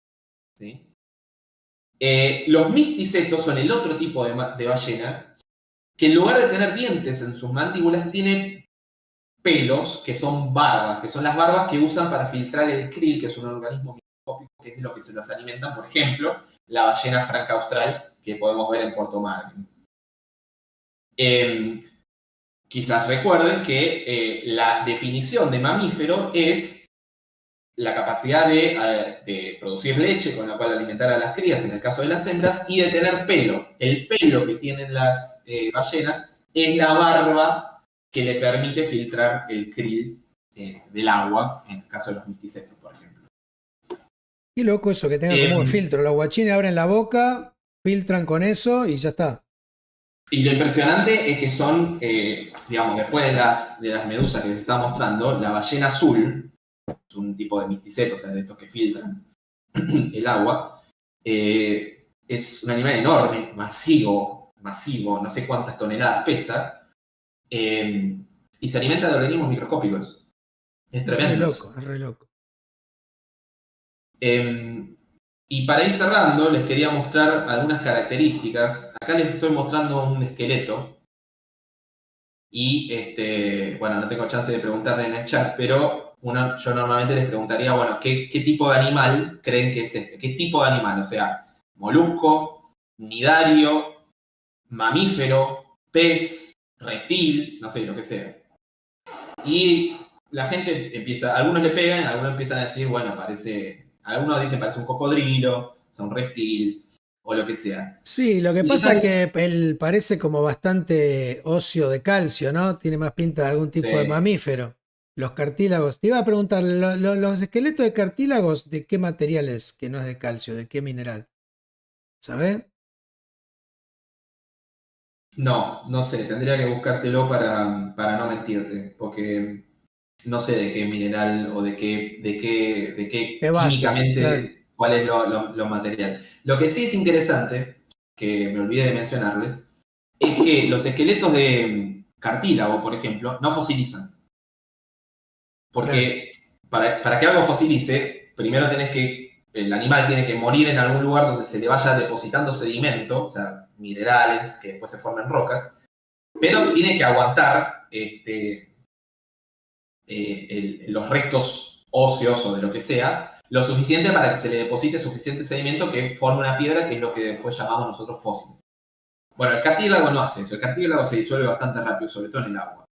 A: ¿sí? Los misticetos son el otro tipo de ballena, que en lugar de tener dientes en sus mandíbulas, tiene pelos, que son barbas, que son las barbas que usan para filtrar el krill, que es un organismo microscópico, que es de lo que se los alimentan, por ejemplo, la ballena franca austral, que podemos ver en Puerto Madryn. Quizás recuerden que la definición de mamífero es la capacidad de producir leche con la cual alimentar a las crías, en el caso de las hembras, y de tener pelo. El pelo que tienen las ballenas es la barba que le permite filtrar el krill del agua, en el caso de los misticetos, por ejemplo.
B: Qué loco eso, que tenga como un filtro. Los guachines abren la boca, filtran con eso y ya está.
A: Y lo impresionante es que son, digamos, después de las medusas que les estaba mostrando, la ballena azul, es un tipo de misticeto, o sea, de estos que filtran el agua, es un animal enorme, masivo, no sé cuántas toneladas pesa, y se alimenta de organismos microscópicos. Es tremendo.
B: Es re loco.
A: Y para ir cerrando, les quería mostrar algunas características. Acá les estoy mostrando un esqueleto. Y, bueno, no tengo chance de preguntarle en el chat, pero yo normalmente les preguntaría, bueno, ¿qué tipo de animal creen que es este? ¿Qué tipo de animal? O sea, molusco, nidario, mamífero, pez, reptil, no sé, lo que sea. Y la gente empieza, algunos le pegan, algunos empiezan a decir, bueno, algunos dicen parece un cocodrilo, o sea, un reptil, o lo que sea.
B: Sí, lo que pasa es que él parece como bastante óseo de calcio, ¿no? Tiene más pinta de algún tipo de
A: Sí.
B: mamífero. Los cartílagos. Te iba a preguntar, los esqueletos de cartílagos, ¿de qué material es? Que no es de calcio, ¿de qué mineral? ¿Sabes?
A: No sé, tendría que buscártelo para no mentirte, porque no sé de qué mineral o de qué
B: ¿Qué base? Claro.
A: químicamente, cuál es lo material. Lo que sí es interesante, que me olvidé de mencionarles, es que los esqueletos de cartílago, por ejemplo, no fosilizan.
B: Claro.
A: Porque para que algo fosilice, primero el animal tiene que morir en algún lugar donde se le vaya depositando sedimento, o sea, minerales que después se formen rocas, pero tiene que aguantar los restos óseos o de lo que sea, lo suficiente para que se le deposite suficiente sedimento que forme una piedra, que es lo que después llamamos nosotros fósiles. Bueno, el cartílago no hace eso, el cartílago se disuelve bastante rápido, sobre todo en el agua.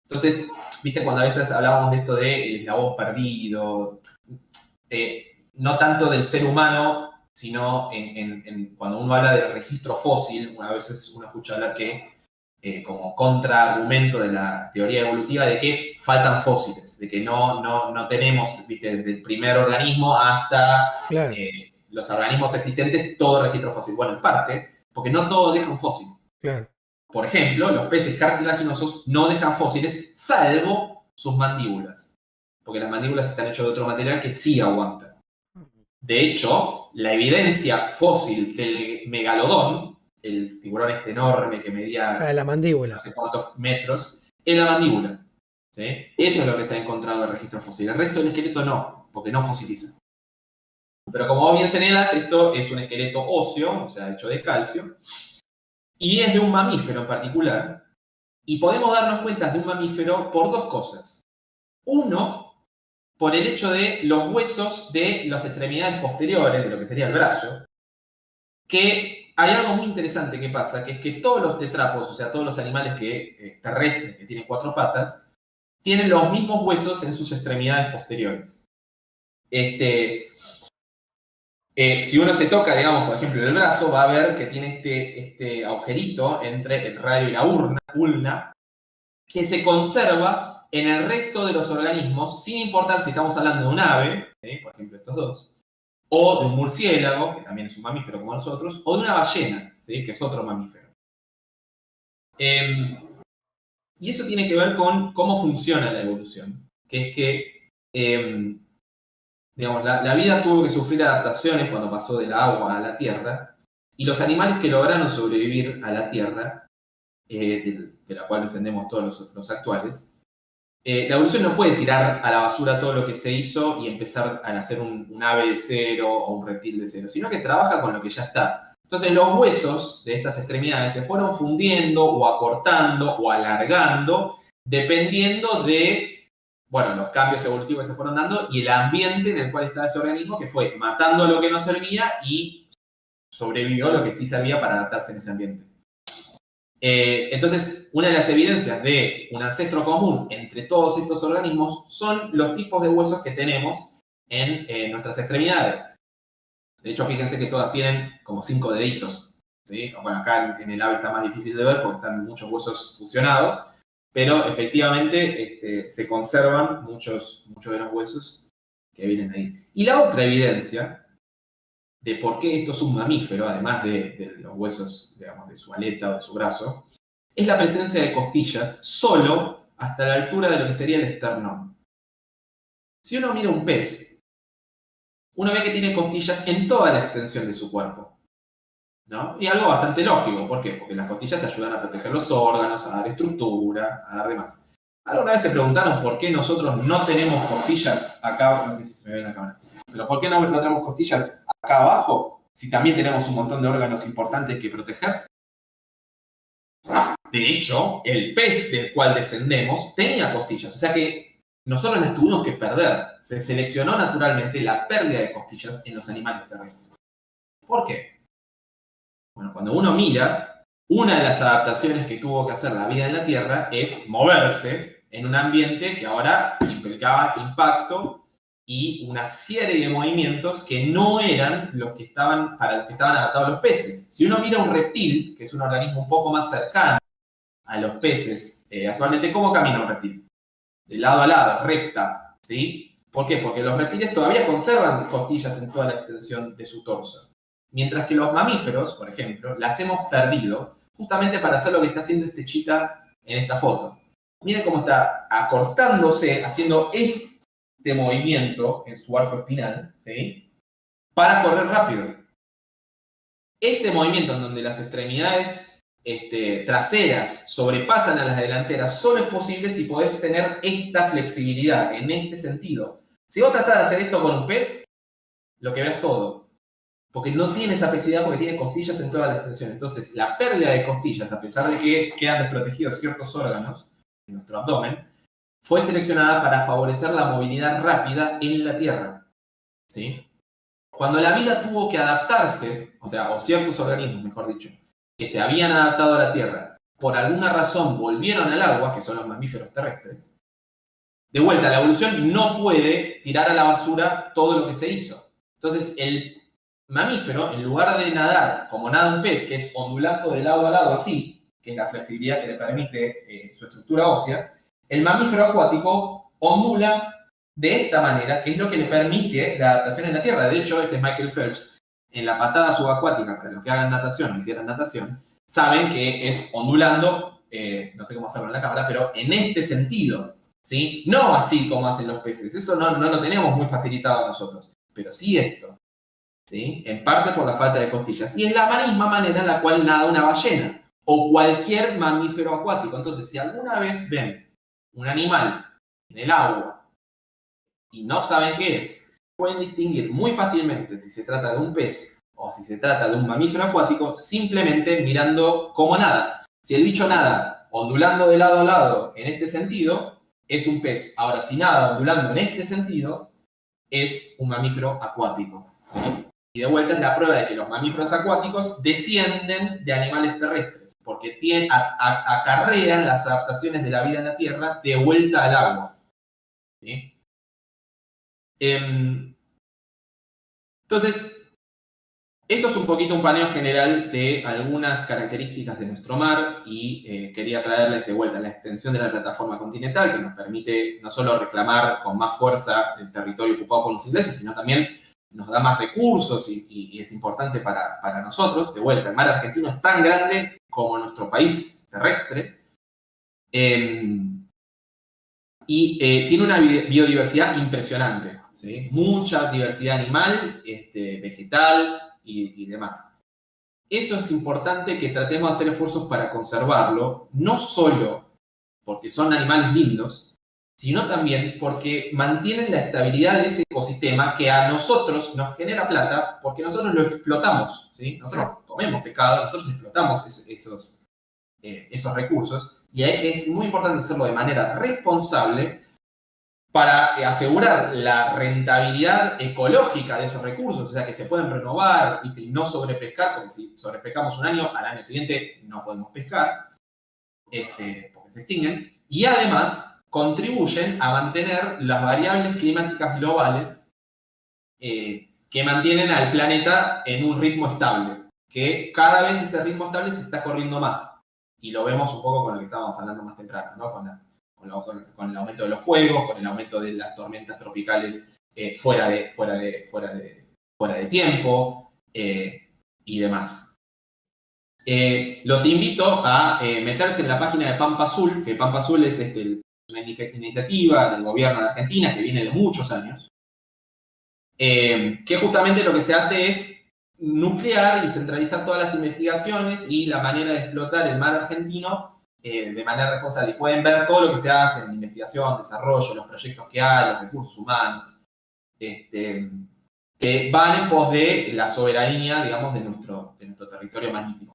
A: Entonces, viste cuando a veces hablábamos de esto del eslabón perdido, no tanto del ser humano, sino cuando uno habla del registro fósil, a veces uno escucha hablar que, como contraargumento de la teoría evolutiva, de que faltan fósiles, de que no tenemos, viste, desde el primer organismo hasta
B: Claro.
A: los organismos existentes, todo registro fósil. Bueno, en parte, porque no todo deja un fósil.
B: Claro.
A: Por ejemplo, los peces cartilaginosos no dejan fósiles, salvo sus mandíbulas. Porque las mandíbulas están hechas de otro material que sí aguanta. De hecho, la evidencia fósil del megalodón, el tiburón este enorme que medía
B: La mandíbula.
A: no sé cuántos metros, es la mandíbula. ¿Sí? Eso es lo que se ha encontrado en el registro fósil. El resto del esqueleto no, porque no fosiliza. Pero como vos bien señalas, esto es un esqueleto óseo, o sea, hecho de calcio, y es de un mamífero en particular, y podemos darnos cuenta de un mamífero por dos cosas. Uno, por el hecho de los huesos de las extremidades posteriores, de lo que sería el brazo, que hay algo muy interesante que pasa, que es que todos los tetrápodos, o sea, todos los animales terrestres que tienen cuatro patas, tienen los mismos huesos en sus extremidades posteriores. Si uno se toca, digamos, por ejemplo, el brazo, va a ver que tiene este agujerito entre el radio y la ulna, que se conserva en el resto de los organismos, sin importar si estamos hablando de un ave, ¿sí? Por ejemplo estos dos, o de un murciélago, que también es un mamífero como nosotros, o de una ballena, ¿sí? Que es otro mamífero. Y eso tiene que ver con cómo funciona la evolución, que es que digamos, la vida tuvo que sufrir adaptaciones cuando pasó del agua a la tierra, y los animales que lograron sobrevivir a la tierra, de la cual descendemos todos los actuales, la evolución no puede tirar a la basura todo lo que se hizo y empezar a nacer un ave de cero o un reptil de cero, sino que trabaja con lo que ya está. Entonces los huesos de estas extremidades se fueron fundiendo o acortando o alargando dependiendo de los cambios evolutivos que se fueron dando y el ambiente en el cual estaba ese organismo, que fue matando lo que no servía y sobrevivió lo que sí servía para adaptarse en ese ambiente. Entonces, una de las evidencias de un ancestro común entre todos estos organismos son los tipos de huesos que tenemos en nuestras extremidades. De hecho, fíjense que todas tienen como 5 deditos. ¿sí? Bueno, acá en el ave está más difícil de ver porque están muchos huesos fusionados, pero efectivamente se conservan muchos de los huesos que vienen ahí. Y la otra evidencia de por qué esto es un mamífero, además de los huesos, digamos, de su aleta o de su brazo, es la presencia de costillas solo hasta la altura de lo que sería el esternón. Si uno mira un pez, uno ve que tiene costillas en toda la extensión de su cuerpo, ¿no? Y algo bastante lógico. ¿Por qué? Porque las costillas te ayudan a proteger los órganos, a dar estructura, a dar demás. ¿Alguna vez se preguntaron por qué nosotros no tenemos costillas acá? No sé si se me ve en la cámara. Pero ¿por qué no tenemos costillas acá abajo? Si también tenemos un montón de órganos importantes que proteger. De hecho, el pez del cual descendemos tenía costillas. O sea que nosotros las tuvimos que perder. Se seleccionó naturalmente la pérdida de costillas en los animales terrestres. ¿Por qué? Bueno, cuando uno mira, una de las adaptaciones que tuvo que hacer la vida en la Tierra es moverse en un ambiente que ahora implicaba impacto y una serie de movimientos que no eran los que estaban, para los que estaban adaptados los peces. Si uno mira un reptil, que es un organismo un poco más cercano a los peces, actualmente, ¿cómo camina un reptil? De lado a lado, recta, ¿sí? ¿Por qué? Porque los reptiles todavía conservan costillas en toda la extensión de su torso. Mientras que los mamíferos, por ejemplo, las hemos perdido justamente para hacer lo que está haciendo este chita en esta foto. Miren cómo está acortándose, haciendo este movimiento en su arco espinal, ¿sí? Para correr rápido. Este movimiento en donde las extremidades traseras sobrepasan a las delanteras solo es posible si podés tener esta flexibilidad en este sentido. Si vos tratás de hacer esto con un pez, lo quebrás todo. Porque no tiene esa flexibilidad porque tiene costillas en toda la extensión. Entonces, la pérdida de costillas, a pesar de que quedan desprotegidos ciertos órganos en nuestro abdomen, fue seleccionada para favorecer la movilidad rápida en la Tierra, ¿sí? Cuando la vida tuvo que adaptarse, o ciertos organismos, mejor dicho, que se habían adaptado a la Tierra, por alguna razón volvieron al agua, que son los mamíferos terrestres, de vuelta, la evolución no puede tirar a la basura todo lo que se hizo. Entonces, el mamífero, en lugar de nadar como nada un pez, que es ondulando de lado a lado así, que es la flexibilidad que le permite su estructura ósea, el mamífero acuático ondula de esta manera, que es lo que le permite la adaptación en la Tierra. De hecho, este es Michael Phelps, en la patada subacuática, para los que hagan natación o hicieran natación, saben que es ondulando, no sé cómo hacerlo en la cámara, pero en este sentido, ¿sí? No así como hacen los peces, eso no lo tenemos muy facilitado nosotros, pero sí esto, ¿sí? En parte por la falta de costillas. Y es la misma manera en la cual nada una ballena o cualquier mamífero acuático. Entonces, si alguna vez ven un animal en el agua y no saben qué es, pueden distinguir muy fácilmente si se trata de un pez o si se trata de un mamífero acuático simplemente mirando cómo nada. Si el bicho nada ondulando de lado a lado en este sentido, es un pez. Ahora, si nada ondulando en este sentido, es un mamífero acuático, ¿sí? Y de vuelta es la prueba de que los mamíferos acuáticos descienden de animales terrestres, porque acarrean las adaptaciones de la vida en la Tierra de vuelta al agua, ¿sí? Entonces, esto es un poquito un paneo general de algunas características de nuestro mar y quería traerles de vuelta la extensión de la plataforma continental que nos permite no solo reclamar con más fuerza el territorio ocupado por los ingleses, sino también nos da más recursos y es importante para nosotros. De vuelta, el mar argentino es tan grande como nuestro país terrestre y tiene una biodiversidad impresionante, ¿sí? Mucha diversidad animal, vegetal y demás. Eso es importante que tratemos de hacer esfuerzos para conservarlo, no solo porque son animales lindos, sino también porque mantienen la estabilidad de ese ecosistema que a nosotros nos genera plata porque nosotros lo explotamos, ¿sí? Nosotros comemos pescado, nosotros explotamos esos recursos y es muy importante hacerlo de manera responsable para asegurar la rentabilidad ecológica de esos recursos, o sea, que se pueden renovar, ¿viste? Y no sobrepescar, porque si sobrepescamos un año, al año siguiente no podemos pescar, porque se extinguen, y además contribuyen a mantener las variables climáticas globales que mantienen al planeta en un ritmo estable. que cada vez ese ritmo estable se está corriendo más. Y lo vemos un poco con lo que estábamos hablando más temprano, ¿no? Con el aumento de los fuegos, con el aumento de las tormentas tropicales fuera de tiempo y demás. Los invito a meterse en la página de Pampa Azul, que Pampa Azul es una iniciativa del gobierno de Argentina que viene de muchos años, que justamente lo que se hace es nuclear y centralizar todas las investigaciones y la manera de explotar el mar argentino de manera responsable. Y pueden ver todo lo que se hace en investigación, desarrollo, los proyectos que hay, los recursos humanos, que van en pos de la soberanía, digamos, de nuestro territorio marítimo.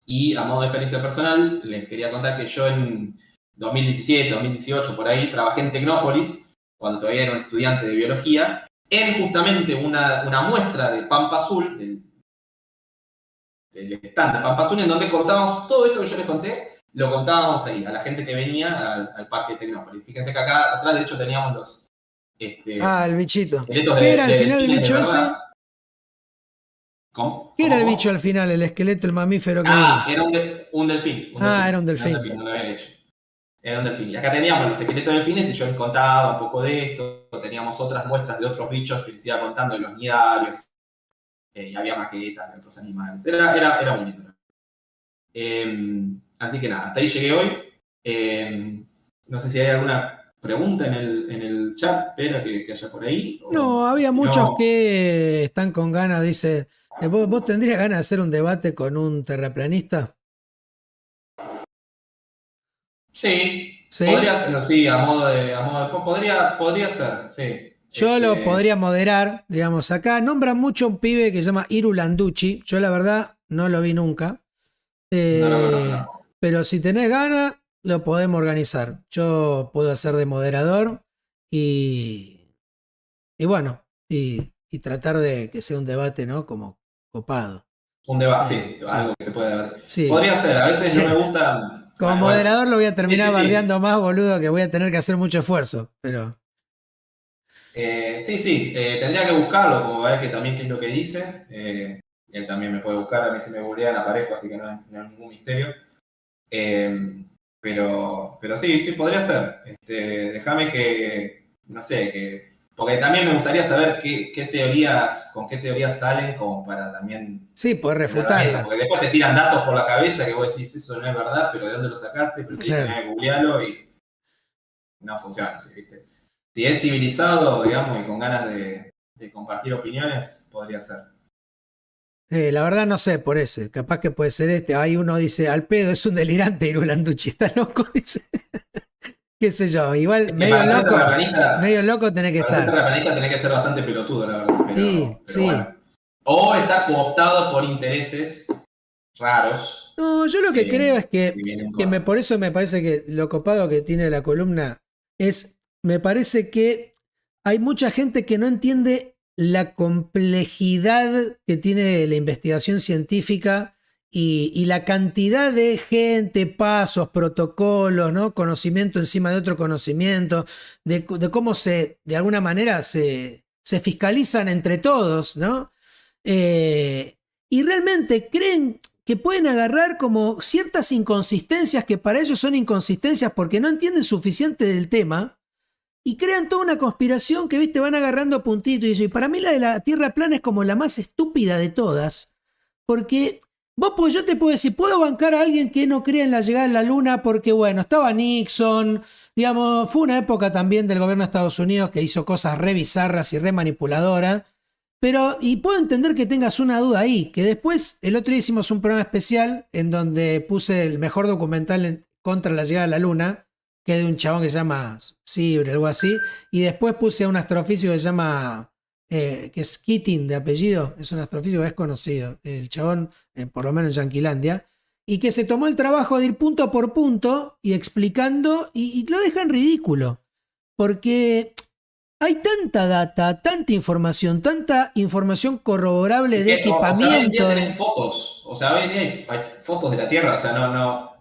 A: Y a modo de experiencia personal, les quería contar que yo en 2017, 2018, por ahí, trabajé en Tecnópolis, cuando todavía era un estudiante de biología, en justamente una muestra de Pampa Azul, del stand de Pampa Azul, en donde contábamos todo esto que yo les conté, lo contábamos ahí, a la gente que venía al parque de Tecnópolis. Fíjense que acá atrás, de hecho, teníamos los
B: el bichito.
A: esqueletos
B: ¿Qué era al
A: de
B: final el
A: delfines,
B: bicho
A: de
B: ese?
A: verdad. ¿Cómo?
B: ¿Qué era el bicho al final? El esqueleto, el mamífero que
A: Era un delfín.
B: era un delfín.
A: No lo habían hecho. Era un delfín. Y acá teníamos los esqueletos de delfines y yo les contaba un poco de esto. Teníamos otras muestras de otros bichos que les iba contando de los nidarios. Y había maquetas de otros animales. Era muy lindo. Así que nada, hasta ahí llegué hoy. No sé si hay alguna pregunta en el chat, espera que haya por ahí.
B: No, había muchos que están con ganas, dice, ¿vos tendrías ganas de hacer un debate con un terraplanista?
A: Sí, podría ser, sí, podría ser, sí.
B: Yo lo podría moderar, digamos, acá nombran mucho a un pibe que se llama Iru Landucci, yo la verdad no lo vi nunca, pero si tenés ganas lo podemos organizar, yo puedo hacer de moderador y bueno, y tratar de que sea un debate, ¿no? Como copado.
A: Un debate, sí, algo que se puede debatir. Sí. Podría ser, a veces no me gusta...
B: Como moderador lo voy a terminar bardeando más, boludo, que voy a tener que hacer mucho esfuerzo, pero...
A: tendría que buscarlo, como ver que también qué es lo que dice. Él también me puede buscar, a mí se me googlean, aparezco, así que no es ningún misterio. Pero sí, podría ser. Déjame que, no sé, porque también me gustaría saber con qué teorías salen como para también...
B: Sí, poder refutarla.
A: Porque después te tiran datos por la cabeza que vos decís, eso no es verdad, pero ¿de dónde lo sacaste? Pero te dicen, googlealo y no funciona así, ¿viste? Si es civilizado, digamos, y con ganas de compartir opiniones, podría ser.
B: La verdad no sé, por ese. Capaz que puede ser Ahí uno dice, al pedo, es un delirante Iru Landucci, está loco, dice. Qué sé yo, igual medio loco tenés que estar.
A: Para ser terraplanista tenés que ser bastante pelotudo, la verdad. Pero
B: sí.
A: Bueno. O estar cooptado por intereses raros.
B: No, yo lo que creo es que por eso me parece que lo copado que tiene la columna es, me parece que hay mucha gente que no entiende la complejidad que tiene la investigación científica y la cantidad de gente, pasos, protocolos, ¿no? Conocimiento encima de otro conocimiento, de cómo de alguna manera se fiscalizan entre todos, ¿no? Y realmente creen que pueden agarrar como ciertas inconsistencias que para ellos son inconsistencias porque no entienden suficiente del tema y crean toda una conspiración que, viste, van agarrando puntitos y eso. Y para mí la de la Tierra plana es como la más estúpida de todas, porque yo te puedo decir, puedo bancar a alguien que no crea en la llegada de la Luna porque, bueno, estaba Nixon, digamos, fue una época también del gobierno de Estados Unidos que hizo cosas re bizarras y re manipuladoras. Pero, y puedo entender que tengas una duda ahí, que después, el otro día hicimos un programa especial en donde puse el mejor documental contra la llegada a la Luna, que es de un chabón que se llama Sibre, algo así, y después puse a un astrofísico que se llama, que es Keating de apellido, es un astrofísico que es conocido, el chabón, por lo menos en Yanquilandia, y que se tomó el trabajo de ir punto por punto y explicando, y lo dejan ridículo, porque... Hay tanta data, tanta información corroborable de equipamiento.
A: Hoy en día tenés fotos. Hoy en día hay fotos de la Tierra. No.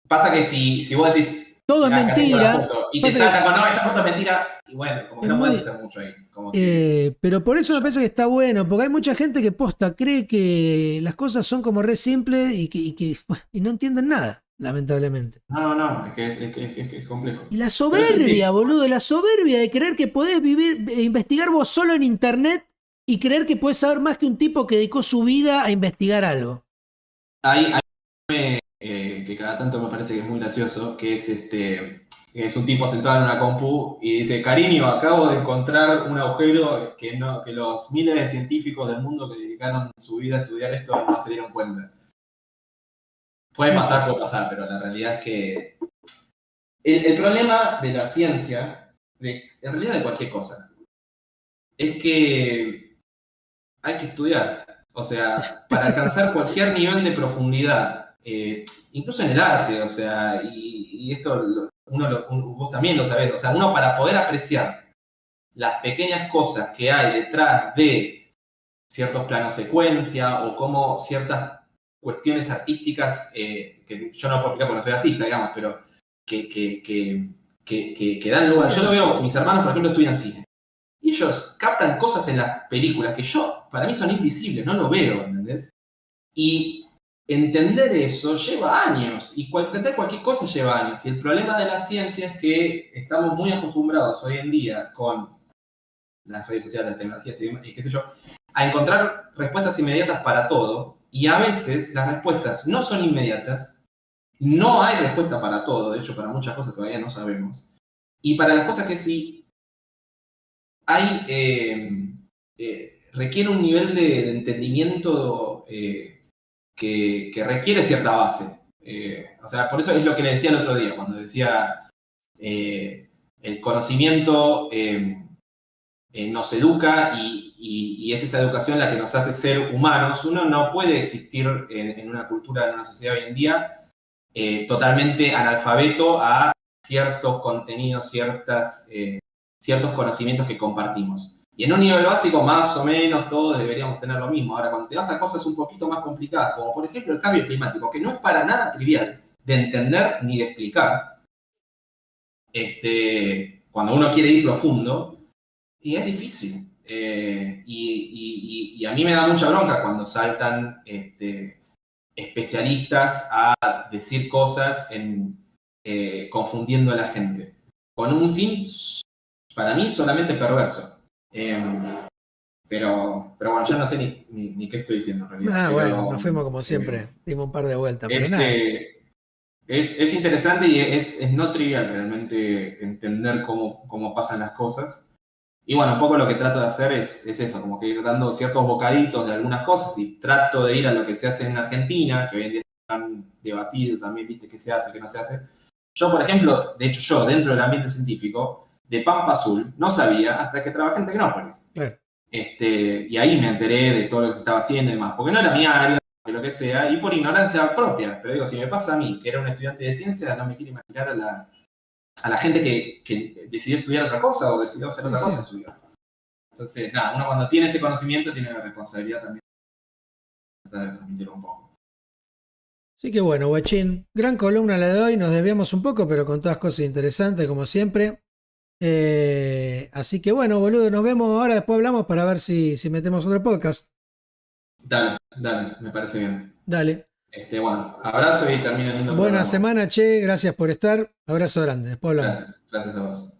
A: Pasa que si vos decís,
B: todo es
A: Acá tengo la
B: mentira.
A: foto. Y te salta con, no, esa foto es mentira. Y bueno, como que no puedes hacer mucho ahí. Como que,
B: pero por eso me parece que está bueno, porque hay mucha gente que posta, cree que las cosas son como re simples y no entienden nada, lamentablemente.
A: no, es que es complejo.
B: Y la
A: Pero
B: soberbia,
A: sí.
B: boludo, la soberbia de creer que podés investigar vos solo en internet y creer que podés saber más que un tipo que dedicó su vida a investigar algo.
A: Hay que cada tanto me parece que es muy gracioso, que es un tipo sentado en una compu y dice, cariño, acabo de encontrar un agujero que los miles de científicos del mundo que dedicaron su vida a estudiar esto no se dieron cuenta. Puede pasar, pero la realidad es que el problema de la ciencia, en realidad de cualquier cosa, es que hay que estudiar. O sea, para alcanzar cualquier nivel de profundidad, incluso en el arte, o sea, y esto vos también lo sabés, o sea, uno para poder apreciar las pequeñas cosas que hay detrás de ciertos planos secuencia o cómo ciertas cuestiones artísticas, que yo no puedo explicar porque no soy artista, digamos, pero que dan lugar. Yo lo veo, mis hermanos, por ejemplo, estudian cine. Y ellos captan cosas en las películas que para mí son invisibles, no lo veo, ¿entendés? Y entender eso lleva años, y entender cualquier cosa lleva años. Y el problema de la ciencia es que estamos muy acostumbrados hoy en día con las redes sociales, las tecnologías y qué sé yo, a encontrar respuestas inmediatas para todo, y a veces las respuestas no son inmediatas, no hay respuesta para todo, de hecho para muchas cosas todavía no sabemos. Y para las cosas que sí requiere un nivel de entendimiento que requiere cierta base. O sea, por eso es lo que le decía el otro día, cuando decía el conocimiento nos educa y es esa educación la que nos hace ser humanos. Uno no puede existir en una cultura, en una sociedad hoy en día totalmente analfabeto a ciertos contenidos, ciertos conocimientos que compartimos. Y en un nivel básico, más o menos, todos deberíamos tener lo mismo. Ahora, cuando te vas a cosas un poquito más complicadas, como por ejemplo el cambio climático, que no es para nada trivial de entender ni de explicar, cuando uno quiere ir profundo, y es difícil. Y a mí me da mucha bronca cuando saltan especialistas a decir cosas confundiendo a la gente, con un fin, para mí, solamente perverso. Pero bueno, ya no sé ni qué estoy diciendo en realidad.
B: Bueno, nos fuimos como siempre, dimos un par de vueltas, pero
A: Es,
B: nada.
A: es interesante y es no trivial realmente entender cómo pasan las cosas. Y bueno, un poco lo que trato de hacer es eso, como que ir dando ciertos bocaditos de algunas cosas y trato de ir a lo que se hace en Argentina, que hoy en día están debatido también, viste, qué se hace, qué no se hace. Yo, por ejemplo, de hecho yo, dentro del ambiente científico, de Pampa Azul, no sabía hasta que trabajé en Tecnópolis.
B: Claro.
A: Y ahí me enteré de todo lo que se estaba haciendo y demás, porque no era mi área, que lo que sea, y por ignorancia propia. Pero digo, si me pasa a mí, que era un estudiante de ciencia, no me quiero imaginar a la gente que decidió estudiar otra cosa o decidió hacer otra cosa en su vida. Entonces, nada, uno cuando tiene ese conocimiento tiene la responsabilidad también de transmitirlo un poco.
B: Así que bueno, guachín, gran columna la de hoy, nos desviamos un poco, pero con todas cosas interesantes como siempre. Así que bueno, boludo, nos vemos ahora, después hablamos para ver si metemos otro podcast.
A: Dale, me parece bien.
B: Dale.
A: Bueno, abrazo y termina el lindo
B: Buena
A: programa.
B: semana, che, gracias por estar. Abrazo grande, después hablamos.
A: Gracias a vos.